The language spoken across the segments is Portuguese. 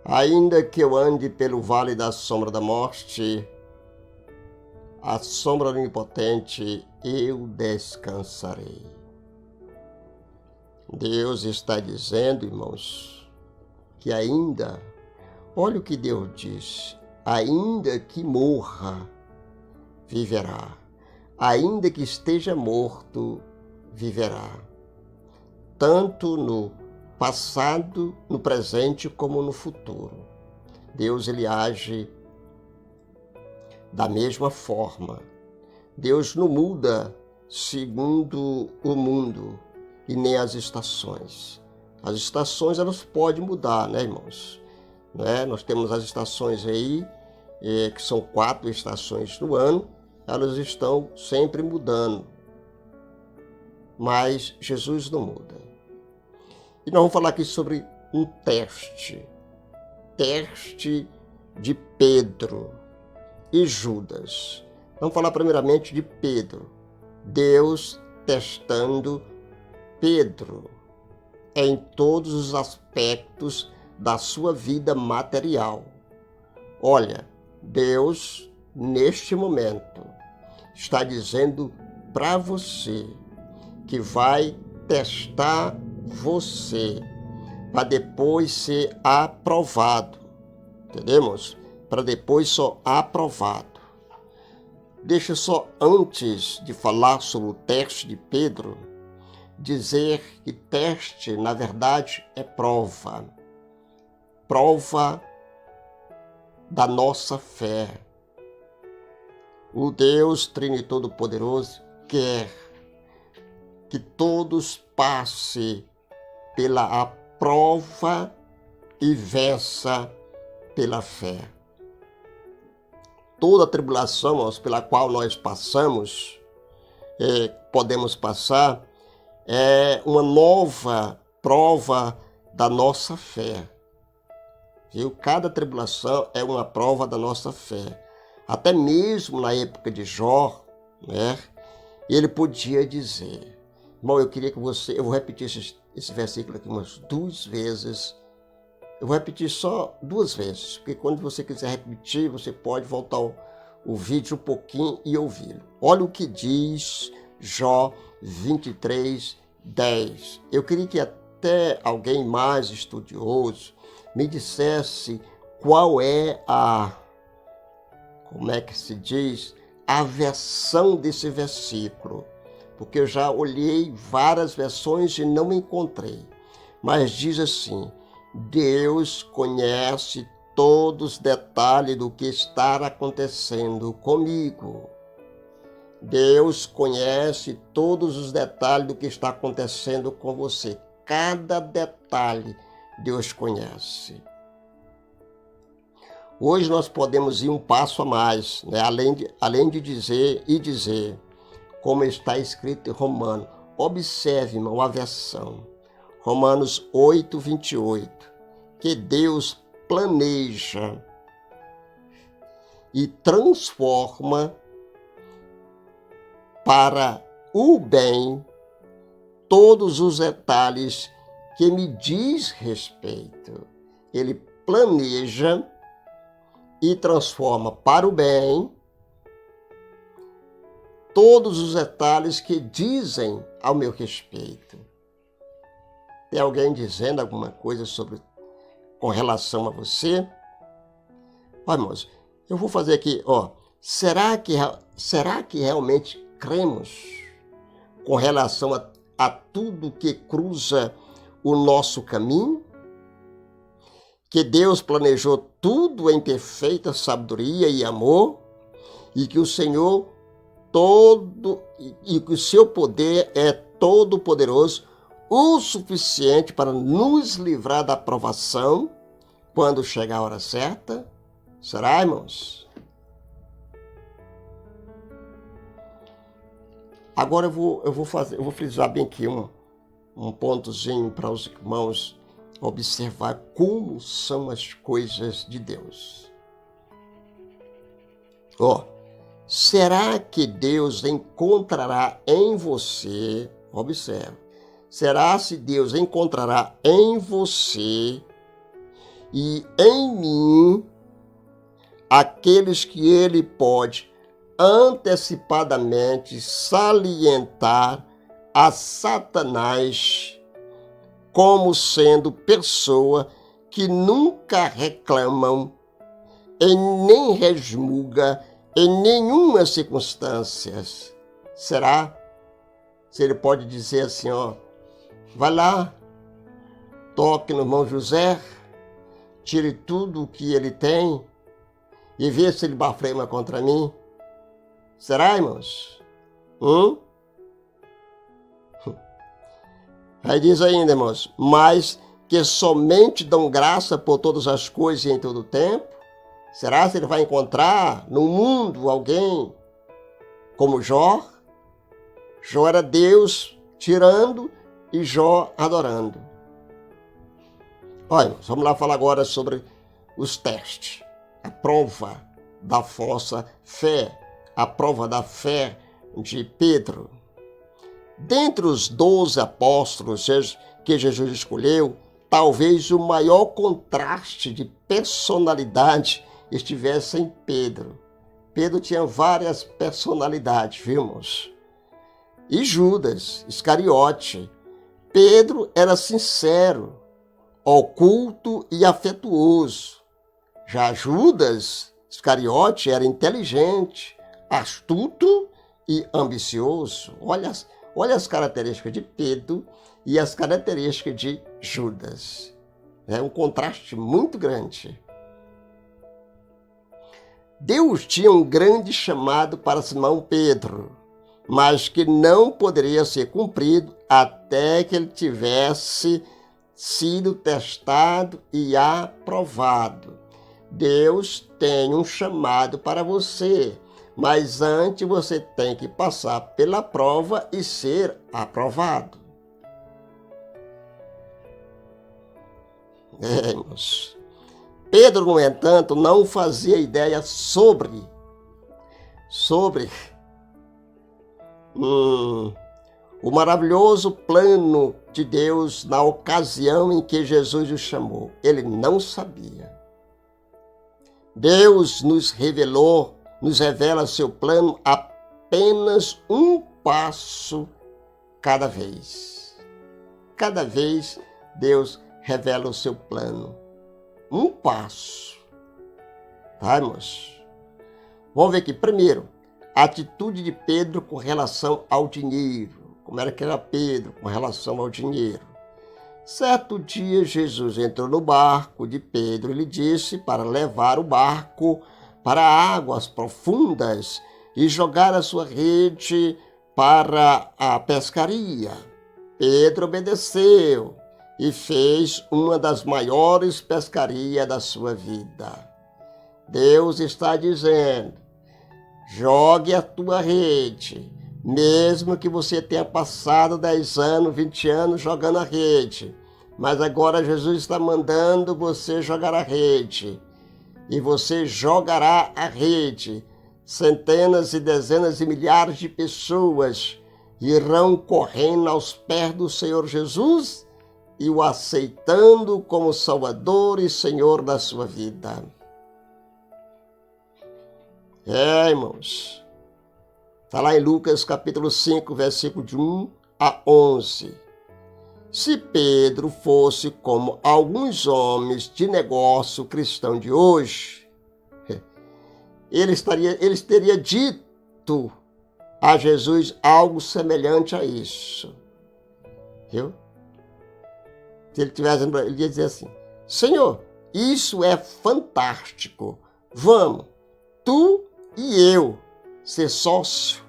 Ainda que eu ande pelo vale da sombra da morte, a sombra do Onipotente, eu descansarei. Deus está dizendo, irmãos, que ainda, olha o que Deus diz, ainda que morra, viverá. Ainda que esteja morto, viverá. Tanto no passado, no presente, como no futuro. Deus, ele age da mesma forma. Deus não muda segundo o mundo e nem as estações. As estações, elas podem mudar, né, irmãos? Nós temos as estações aí, que são 4 estações no ano, elas estão sempre mudando. Mas Jesus não muda. E nós vamos falar aqui sobre um teste. Teste de Pedro e Judas. Vamos falar primeiramente de Pedro. Deus testando Pedro em todos os aspectos da sua vida material. Olha, Deus, neste momento, está dizendo para você que vai testar você para depois ser aprovado. Entendemos? Para depois só aprovado. Deixa só, antes de falar sobre o teste de Pedro, dizer que teste, na verdade, é prova. Prova da nossa fé. O Deus Trino e Todo-Poderoso quer que todos passem pela prova e vença pela fé. Toda a tribulação, irmãos, pela qual nós passamos, podemos passar, é uma nova prova da nossa fé. Viu? Cada tribulação é uma prova da nossa fé. Até mesmo na época de Jó, ele podia dizer, irmão, eu queria que você, eu vou repetir esse versículo aqui umas 2 vezes. Eu vou repetir só 2 vezes, porque quando você quiser repetir, você pode voltar o vídeo um pouquinho e ouvi-lo. Olha o que diz Jó 23, 10. Eu queria que até alguém mais estudioso me dissesse qual é como é que se diz, a versão desse versículo, porque eu já olhei várias versões e não encontrei. Mas diz assim: Deus conhece todos os detalhes do que está acontecendo comigo. Deus conhece todos os detalhes do que está acontecendo com você. Cada detalhe Deus conhece. Hoje nós podemos ir um passo a mais, além de dizer, como está escrito em Romanos. Observe, irmão, a versão. Romanos 8, 28. Que Deus planeja e transforma para o bem todos os detalhes que me diz respeito. Ele planeja e transforma para o bem todos os detalhes que dizem ao meu respeito. Tem alguém dizendo alguma coisa com relação a você? Olha, irmãos, eu vou fazer aqui, será que realmente cremos com relação a tudo que cruza o nosso caminho? Que Deus planejou tudo em perfeita sabedoria e amor, e que o Senhor e que o seu poder é todo poderoso, o suficiente para nos livrar da provação quando chegar a hora certa? Será, irmãos? Agora eu vou frisar bem aqui um pontozinho para os irmãos observar como são as coisas de Deus. Será que Deus encontrará em você, observe, será se Deus encontrará em você e em mim aqueles que ele pode antecipadamente salientar a Satanás como sendo pessoa que nunca reclamam e nem resmuga em nenhuma circunstância. Será? Se ele pode dizer assim, ó, vai lá, toque no irmão José, tire tudo o que ele tem e vê se ele blasfema contra mim. Será, irmãos? Aí diz ainda, irmãos, mas que somente dão graça por todas as coisas e em todo o tempo. Será que ele vai encontrar no mundo alguém como Jó? Jó era Deus tirando e Jó adorando. Olha, vamos lá falar agora sobre os testes. A prova da falsa fé. A prova da fé de Pedro. Dentre os 12 apóstolos que Jesus escolheu, talvez o maior contraste de personalidade estivesse em Pedro. Pedro tinha várias personalidades, vimos? E Judas Iscariote. Pedro era sincero, oculto e afetuoso. Já Judas Iscariote era inteligente, astuto e ambicioso. Olha as características de Pedro e as características de Judas. É um contraste muito grande. Deus tinha um grande chamado para Simão Pedro, mas que não poderia ser cumprido até que ele tivesse sido testado e aprovado. Deus tem um chamado para você, mas antes você tem que passar pela prova e ser aprovado. Irmãos. Pedro, no entanto, não fazia ideia sobre o maravilhoso plano de Deus na ocasião em que Jesus o chamou. Ele não sabia. Deus nos revela seu plano apenas um passo cada vez. Cada vez Deus revela o seu plano. Um passo. Tá, irmãos? Vamos ver aqui. Primeiro, a atitude de Pedro com relação ao dinheiro. Como era que era Pedro com relação ao dinheiro? Certo dia, Jesus entrou no barco de Pedro e lhe disse para levar o barco para águas profundas e jogar a sua rede para a pescaria. Pedro obedeceu e fez uma das maiores pescarias da sua vida. Deus está dizendo, jogue a tua rede, mesmo que você tenha passado 10 anos, 20 anos jogando a rede. Mas agora Jesus está mandando você jogar a rede. E você jogará a rede. Centenas e dezenas e milhares de pessoas irão correndo aos pés do Senhor Jesus e o aceitando como Salvador e Senhor da sua vida. Irmãos, está lá em Lucas capítulo 5, versículo de 1 a 11. Se Pedro fosse como alguns homens de negócio cristão de hoje, ele teria dito a Jesus algo semelhante a isso. Viu? Se ele tivesse, ele ia dizer assim, Senhor, isso é fantástico. Vamos, tu e eu, ser sócio.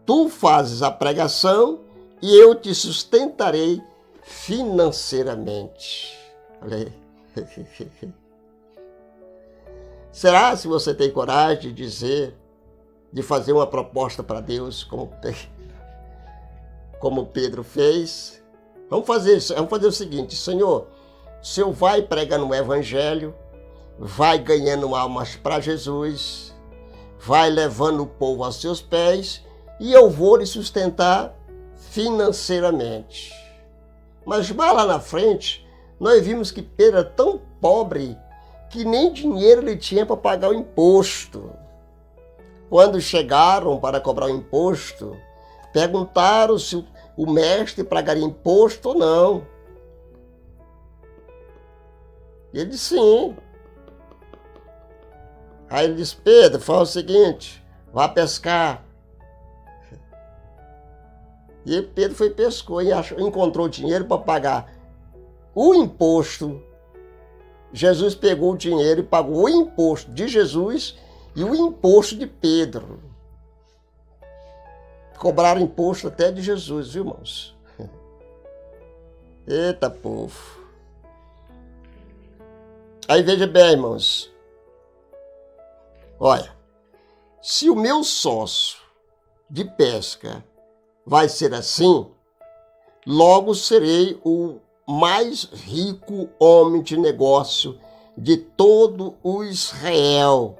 Tu fazes a pregação e eu te sustentarei financeiramente. Olha aí. Será se você tem coragem de dizer, de fazer uma proposta para Deus como Pedro fez? Vamos fazer o seguinte, Senhor, o Senhor vai pregando o Evangelho, vai ganhando almas para Jesus, vai levando o povo aos seus pés e eu vou lhe sustentar financeiramente. Mas mais lá na frente, nós vimos que Pedro era tão pobre que nem dinheiro ele tinha para pagar o imposto. Quando chegaram para cobrar o imposto, perguntaram se o mestre pagaria imposto ou não. Ele disse sim. Aí ele disse: Pedro, faz o seguinte, vá pescar. E Pedro foi pescou e encontrou dinheiro para pagar o imposto. Jesus pegou o dinheiro e pagou o imposto de Jesus e o imposto de Pedro. Cobraram imposto até de Jesus, viu, irmãos? Eita, povo. Aí veja bem, irmãos. Olha, se o meu sócio de pesca vai ser assim, logo serei o mais rico homem de negócio de todo o Israel,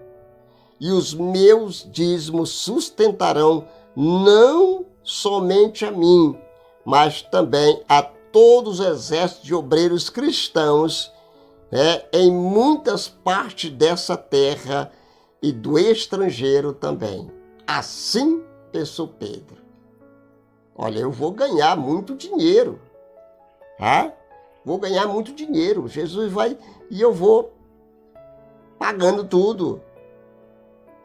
e os meus dízimos sustentarão não somente a mim, mas também a todos os exércitos de obreiros cristãos, em muitas partes dessa terra e do estrangeiro também. Assim pensou Pedro. Olha, eu vou ganhar muito dinheiro. Vou ganhar muito dinheiro. Jesus vai e eu vou pagando tudo.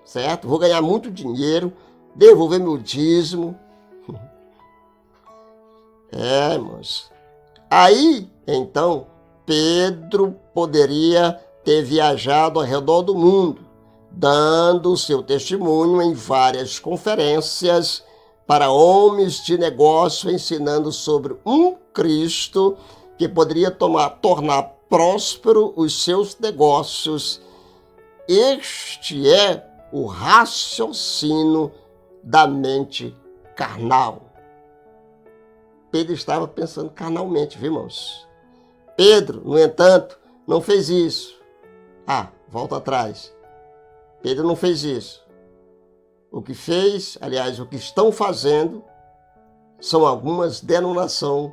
Certo? Vou ganhar muito dinheiro, devolver meu dízimo. Irmãos. Aí, então, Pedro poderia ter viajado ao redor do mundo, dando seu testemunho em várias conferências para homens de negócio, ensinando sobre um Cristo que poderia tornar próspero os seus negócios. Este é o raciocínio da mente carnal. Pedro estava pensando carnalmente, viu, irmãos? Pedro, no entanto, não fez isso. Volta atrás. Pedro não fez isso. O que fez, aliás, o que estão fazendo, são algumas denominações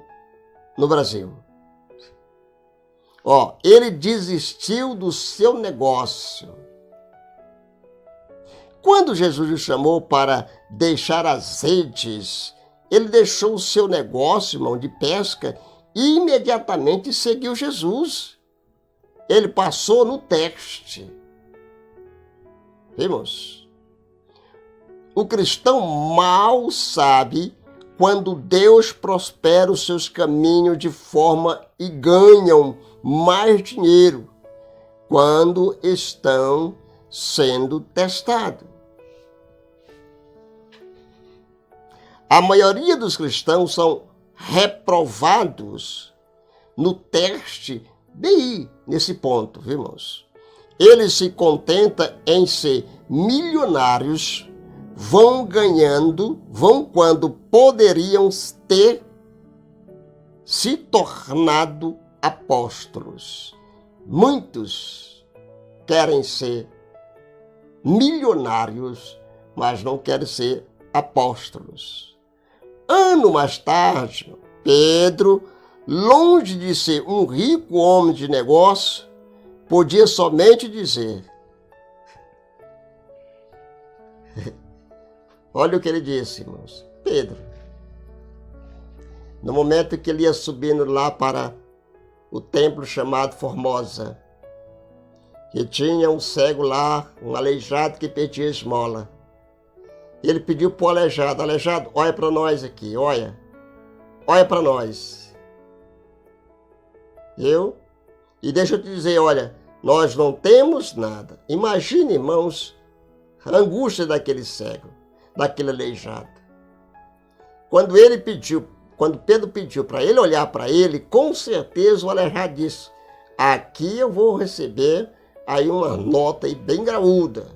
no Brasil. Ele desistiu do seu negócio. Quando Jesus o chamou para deixar as redes, ele deixou o seu negócio, irmão, de pesca, e imediatamente seguiu Jesus. Ele passou no teste. Vimos? O cristão mal sabe quando Deus prospera os seus caminhos de forma e ganham mais dinheiro quando estão sendo testados. A maioria dos cristãos são reprovados no teste bem nesse ponto, viu, irmãos? Eles se contentam em ser milionários, vão quando poderiam ter se tornado apóstolos. Muitos querem ser milionários, mas não querem ser apóstolos. Ano mais tarde, Pedro, longe de ser um rico homem de negócio, podia somente dizer: olha o que ele disse, irmãos. Pedro, no momento que ele ia subindo lá para o templo chamado Formosa, que tinha um cego lá, um aleijado que pedia esmola. Ele pediu para o aleijado: aleijado, olha para nós aqui, olha para nós. E deixa eu te dizer, olha, nós não temos nada. Imagine, irmãos, a angústia daquele cego, daquele aleijado. Quando Pedro pediu para ele olhar para ele, com certeza o aleijado disse: aqui eu vou receber aí uma nota aí bem graúda.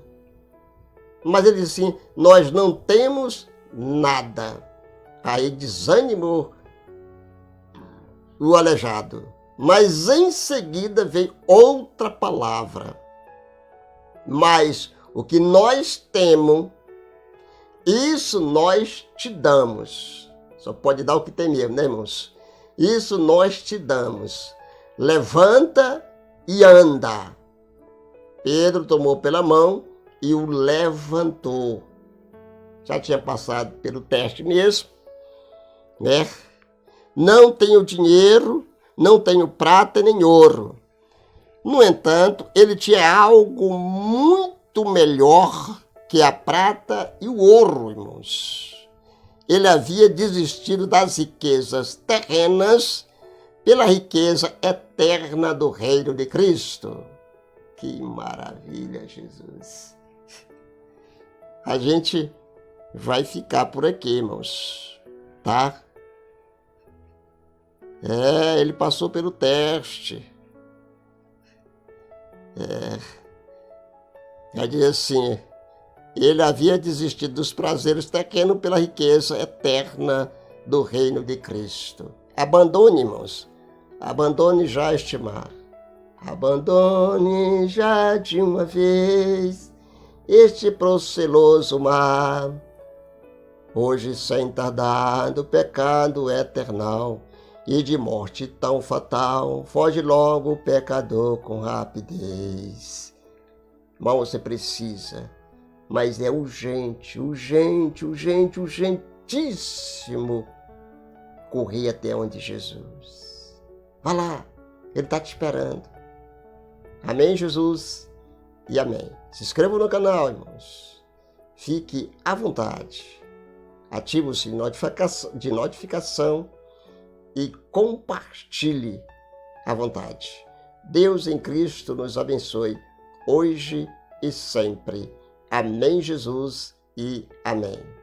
Mas ele disse assim: nós não temos nada. Aí desanimou o aleijado. Mas em seguida veio outra palavra. Mas o que nós temos, isso nós te damos. Só pode dar o que tem mesmo, né, irmãos? Isso nós te damos. Levanta e anda. Pedro tomou pela mão e o levantou. Já tinha passado pelo teste mesmo, né? Não tenho dinheiro, não tenho prata nem ouro. No entanto, ele tinha algo muito melhor que a prata e o ouro, irmãos. Ele havia desistido das riquezas terrenas pela riqueza eterna do reino de Cristo. Que maravilha, Jesus! A gente vai ficar por aqui, irmãos, tá? Ele passou pelo teste. Diz assim, ele havia desistido dos prazeres terrenos pela riqueza eterna do reino de Cristo. Abandone, irmãos, abandone já este mar. Abandone já de uma vez este proceloso mar. Hoje, sem tardar, do pecado eternal e de morte tão fatal, foge logo o pecador com rapidez. Irmão, você precisa, mas é urgentíssimo correr até onde Jesus. Vá lá, Ele está te esperando. Amém, Jesus? E amém. Se inscreva no canal, irmãos. Fique à vontade. Ative o sininho de notificação e compartilhe à vontade. Deus em Cristo nos abençoe, hoje e sempre. Amém, Jesus, e amém.